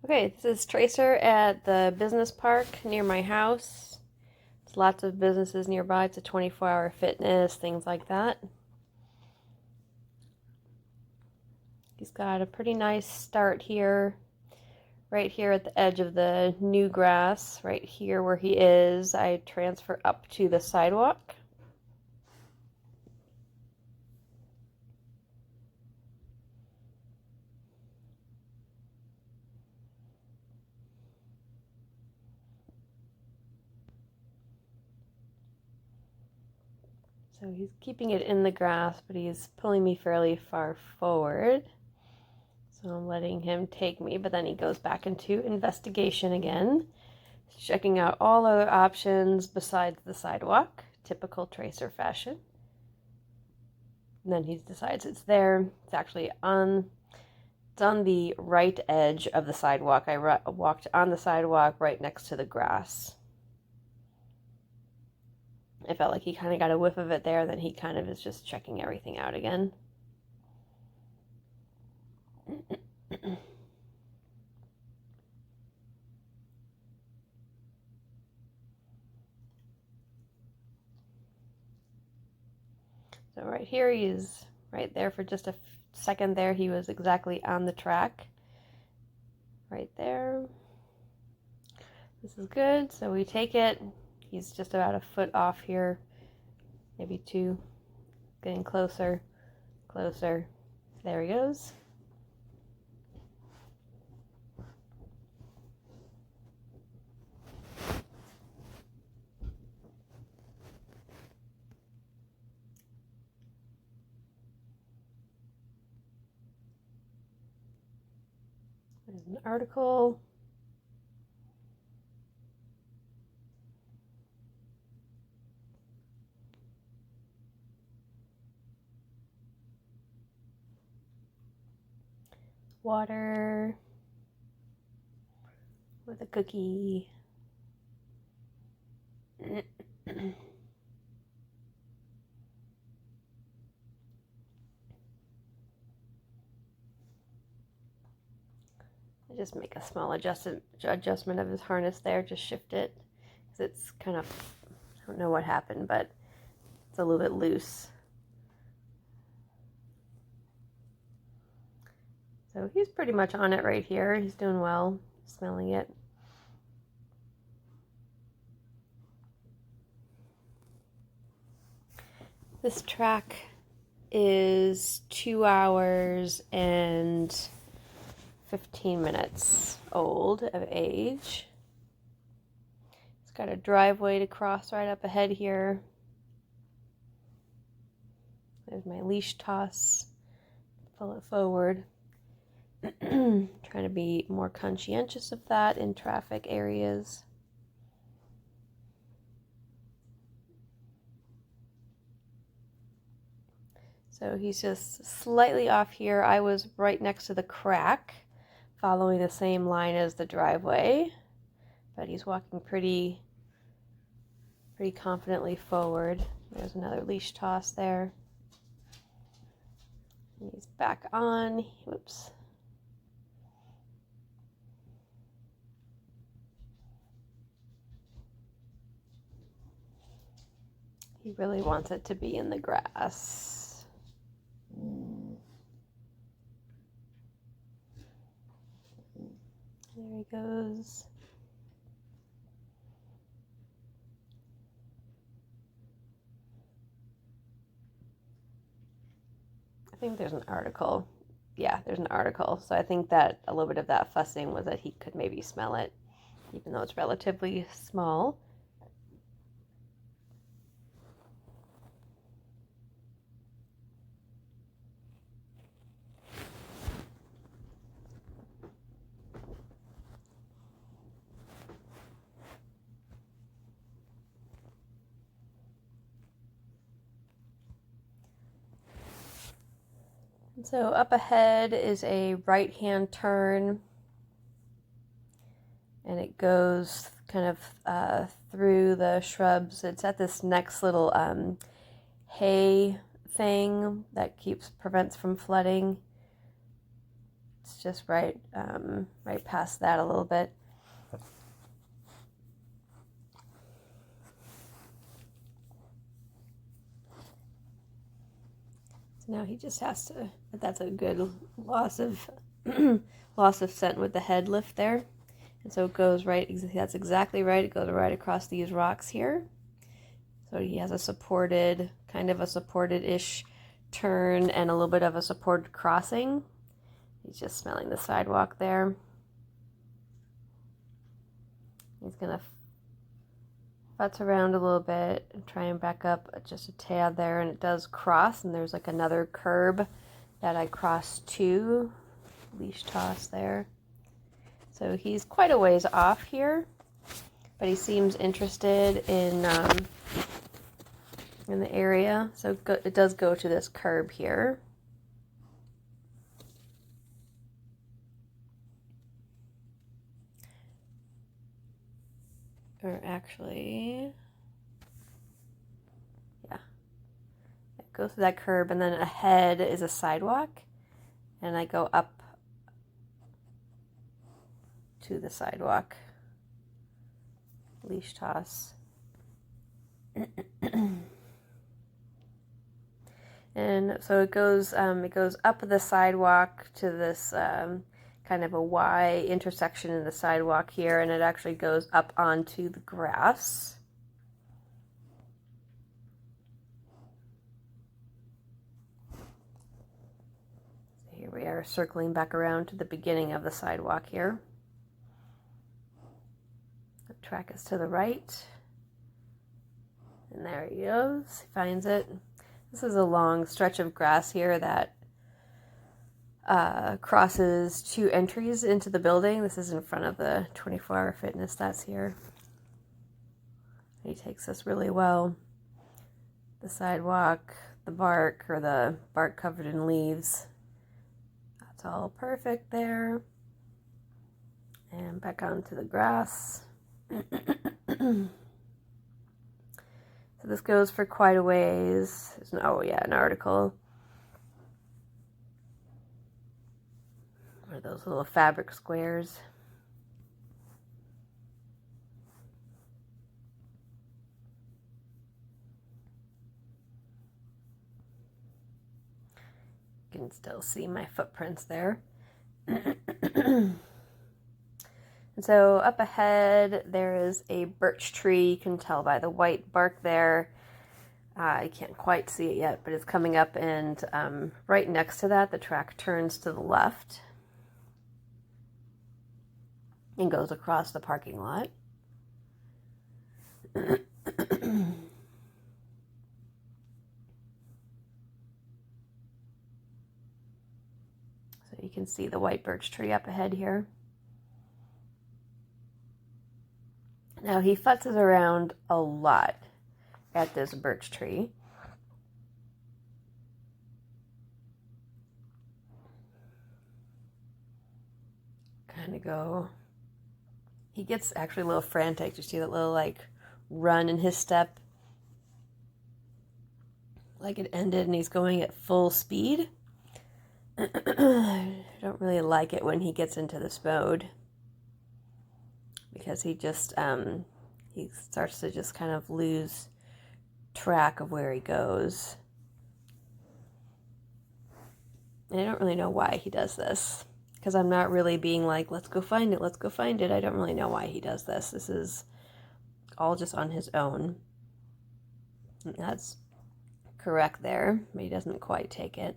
Okay, this is Tracer at the business park near my house. There's lots of businesses nearby. It's a 24-hour fitness, things like that. He's got a pretty nice start here, right here at the edge of the new grass, right here where he is. I transfer up to the sidewalk. So he's keeping it in the grass, but he's pulling me fairly far forward. So I'm letting him take me, but then he goes back into investigation again, checking out all other options besides the sidewalk, typical Tracer fashion. And then he decides it's there. It's actually on the right edge of the sidewalk. I walked on the sidewalk right next to the grass. I felt like he kind of got a whiff of it there, then he kind of is just checking everything out again. So right here, he's right there for just a second there. He was exactly on the track. Right there. This is good. So we take it. He's just about a foot off here, maybe two. Getting closer, closer. There he goes. There's an article. Water with a cookie. I just make a small adjustment of his harness there, just shift it, because it's kind of, I don't know what happened, but it's a little bit loose. So he's pretty much on it right here. He's doing well, smelling it. This track is 2 hours and 15 minutes old of age. It's got a driveway to cross right up ahead here. There's my leash toss. Pull it forward. Trying to be more conscientious of that in traffic areas. So he's just slightly off here. I was right next to the crack, following the same line as the driveway, but he's walking pretty confidently forward. There's another leash toss there. And he's back on. Whoops. He really wants it to be in the grass. There he goes. I think there's an article. Yeah, there's an article. So I think that a little bit of that fussing was that he could maybe smell it, even though it's relatively small. So up ahead is a right-hand turn, and it goes kind of through the shrubs. It's at this next little hay thing that prevents from flooding. It's just right, right past that a little bit. So now he just has to, but that's a good loss of loss of scent with the head lift there. And so it goes right, that's exactly right. It goes right across these rocks here. So he has a supported, kind of a supported-ish turn and a little bit of a supported crossing. He's just smelling the sidewalk there. He's gonna futz around a little bit and try and back up just a tad there, and it does cross, and there's like another curb that I cross to. Leash toss there. So he's quite a ways off here, but he seems interested in the area. So it does go to this curb here. Or actually, yeah, it goes to that curb, and then ahead is a sidewalk, and I go up to the sidewalk. Leash toss. And so it goes up the sidewalk to this kind of a Y intersection in the sidewalk here, and it actually goes up onto the grass. So here we are circling back around to the beginning of the sidewalk here. The track is to the right. And there he goes. He finds it. This is a long stretch of grass here that crosses two entries into the building. This is in front of the 24-Hour Fitness that's here. He takes this really well. The sidewalk, the bark, or the bark covered in leaves. That's all perfect there. And back onto the grass. So this goes for quite a ways. There's an article. One of those little fabric squares. You can still see my footprints there. And so up ahead, there is a birch tree. You can tell by the white bark there. I can't quite see it yet, but it's coming up, and right next to that, the track turns to the left and goes across the parking lot. So you can see the white birch tree up ahead here. Now he futzes around a lot at this birch tree. Kind of go. He gets actually a little frantic. You see that little like run in his step? Like it ended and he's going at full speed. I don't really like it when he gets into this mode, because he just he starts to just kind of lose track of where he goes. And I don't really know why he does this, because I'm not really being like, let's go find it, let's go find it. I don't really know why he does this. This is all just on his own. And that's correct there, but he doesn't quite take it.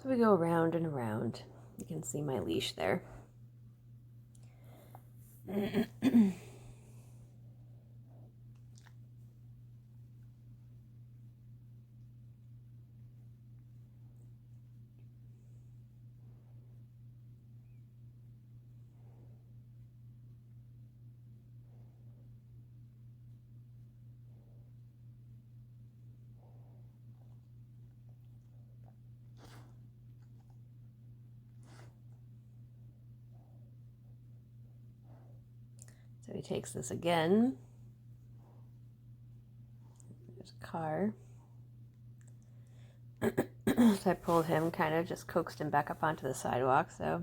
So we go around and around. You can see my leash there. So he takes this again. There's a car. So I pulled him, kind of just coaxed him back up onto the sidewalk, so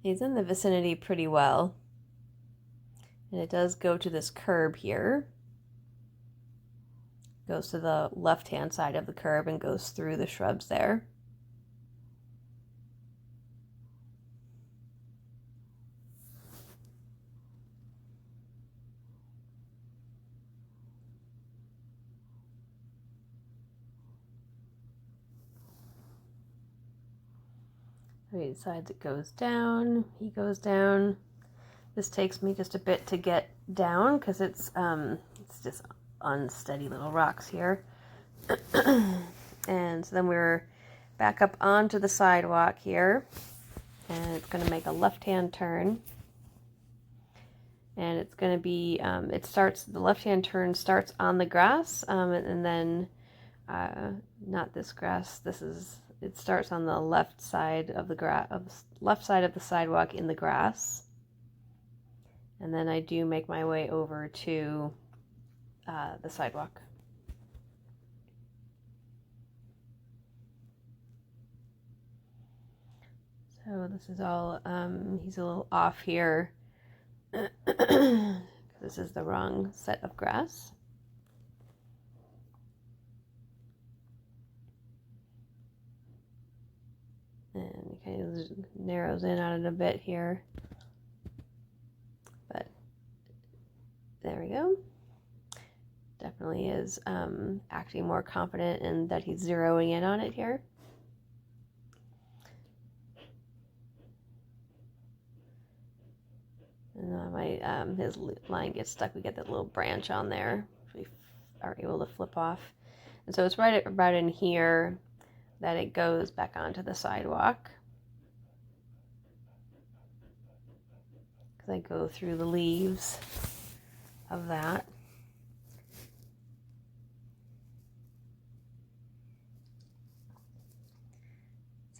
he's in the vicinity pretty well. And it does go to this curb here. Goes to the left-hand side of the curb and goes through the shrubs there. So he decides it goes down. He goes down. This takes me just a bit to get down because it's just unsteady little rocks here. And so then we're back up onto the sidewalk here, and it's going to make a left-hand turn. And it's going to be, the left-hand turn starts on the grass, and then, not this grass, it starts on the left side of the sidewalk in the grass. And then I do make my way over to the sidewalk. So this is all, he's a little off here. This is the wrong set of grass. And it kind of narrows in on it a bit here. But there we go. Definitely is acting more confident in that he's zeroing in on it here. And his line gets stuck. We get that little branch on there, which we are able to flip off. And so it's right in here that it goes back onto the sidewalk. Because I go through the leaves of that.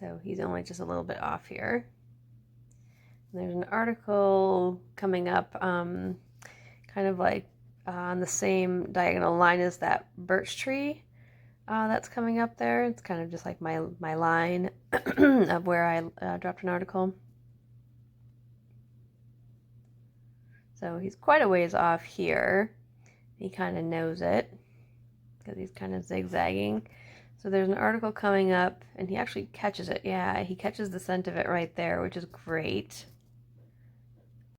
So he's only just a little bit off here. There's an article coming up, kind of like on the same diagonal line as that birch tree that's coming up there. It's kind of just like my line of where I dropped an article. So he's quite a ways off here. He kind of knows it because he's kind of zigzagging. So there's an article coming up, and he actually catches it. Yeah, he catches the scent of it right there, which is great.